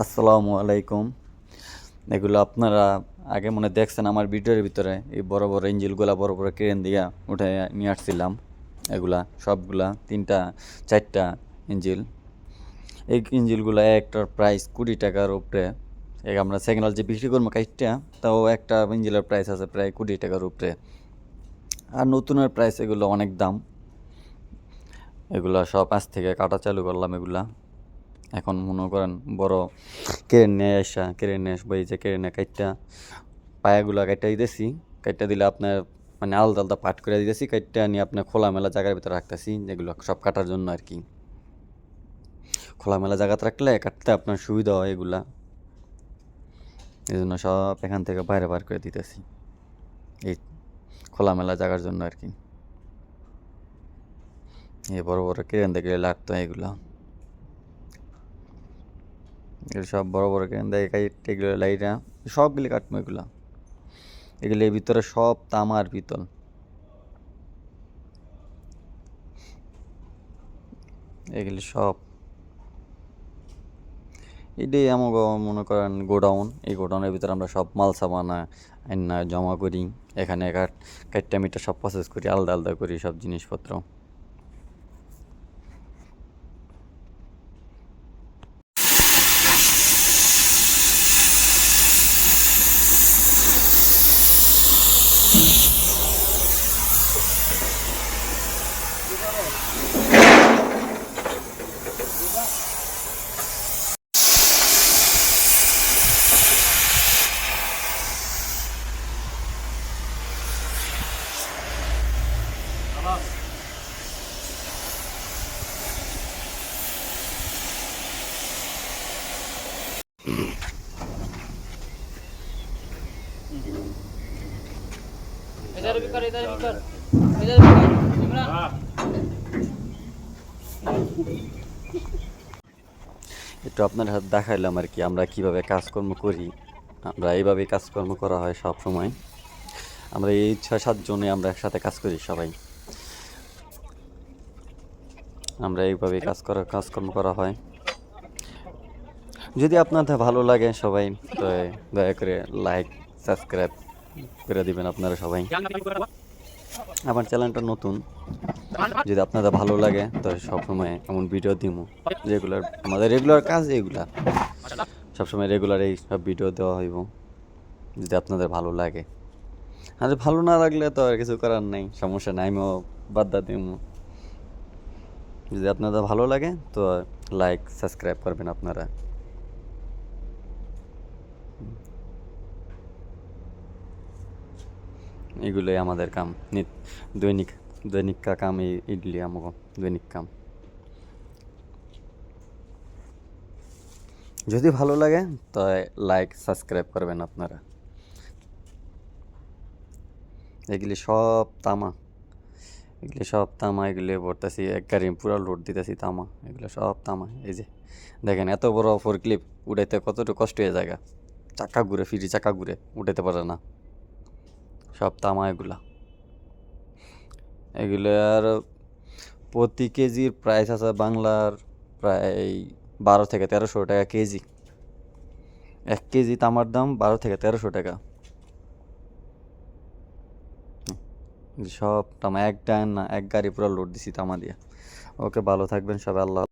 আসসালামু আলাইকুম। এগুলো আপনারা আগে মনে দেখছেন আমার ভিডিওর ভিতরে, এই বড় বড় ইঞ্জিলগুলা বড় বড় ক্রেন দিয়া উঠে নিয়ে আসছিলাম। এগুলা সবগুলা 3টা 4টা ইঞ্জিল। এই ইঞ্জিলগুলা একটার প্রাইস 20 টাকার উপরে। আমরা সেকেন্ড হ্যান্ড যে বিক্রি করবো কাইটটা, তাও একটা ইঞ্জিলের প্রাইস আছে প্রায় 20 টাকার উপরে। আর নতুনের প্রাইস এগুলো অনেক দাম। এগুলা সব আজ থেকে কাটা চালু করলাম এগুলা। এখন মনে করেন বড় কেড়ে নিয়ে আসবো, এই যে কেড়ে নিয়ে কাইটটা পায়াগুলা কাইটটা দিতেছি। কাইটটা দিলে আপনার মানে আলাদা আলাদা পাট করে দিতেছি, কাইটটা নিয়ে আপনার খোলামেলা জায়গার ভিতরে রাখতেছি, যেগুলো সব কাটার জন্য আর কি। খোলামেলা জায়গাতে রাখলে কাটতে আপনার সুবিধা হয় এগুলা, এই জন্য সব এখান থেকে বাইরে বার করে দিতেছি, এই খোলামেলা জায়গার জন্য আর কি। এই বড় বড় কেরেন দেখলে লাগতো এগুলা, এগুলো সব বড় বড় কেরেন দেখে কাইটটা এগুলো লাইটা সবগুলি কাটবো এগুলা। এগুলো এর ভিতরে সব তামার পিতল। এগুলি সব এটাই আমাকে মনে করেন গোডাউন। এই গোডাউনের ভিতরে আমরা সব মাল সামানা আইনা জমা করি। এখানে কাটটা মিটা সব প্রসেস করি, আলাদা আলাদা করি সব জিনিসপত্র। इधर भी कर इधर भी कर इधर भी कर इमरान। একটু আপনার হাতে দেখাইলাম আর কি আমরা কিভাবে কাজকর্ম করি। আমরা এইভাবেই কাজকর্ম করা হয় সব সময়। আমরা এই 6-7 জনে আমরা একসাথে কাজ করি সবাই। আমরা এইভাবেই কাজকর্ম করা হয়। যদি আপনাদের ভালো লাগে সবাই, তো দয়া করে লাইক সাবস্ক্রাইব করে দিবেন আপনারা সবাই। আমার চ্যানেলটা নতুন, যদি আপনাদের ভালো লাগে তো সবসময় এমন ভিডিও দিব। আমাদের রেগুলার কাজ এগুলা, সবসময় রেগুলার এই সব ভিডিও দেওয়া হইব যদি আপনাদের ভালো লাগে। আর ভালো না লাগলে তো আর কিছু করার নাই, সমস্যা নাই, আমিও বাদ দিব। যদি আপনাদের ভালো লাগে তো লাইক সাবস্ক্রাইব করবেন আপনারা। এগুলোই আমাদের কাম, দৈনিক দৈনিক কাম। এগুলি আমাকে দৈনিক কাম। যদি ভালো লাগে তো লাইক সাবস্ক্রাইব করবেন আপনারা। এগুলি সব তামা, এগুলি ভরতেছি, এক গাড়ি পুরো লোড দিতেছি তামা। এগুলো সব তামা। এই যে দেখেন এত বড় ফোর ক্লিপ উঠাইতে কতটুকু কষ্ট হয়ে যায়, চাকা ঘুরে চাকা ঘুরে উঠাইতে পারে না। সব তামা এগুলো আর প্রতি কেজির প্রাইস আছে বাংলার প্রায় 1200 থেকে 1300 টাকা কেজি। 1 কেজি তামার দাম 1200 থেকে 1300 টাকা। সব তামা এক গাড়ি পুরো লোড দিছি তামা দিয়ে। ওকে, ভালো থাকবেন সবাই, আল্লাহ।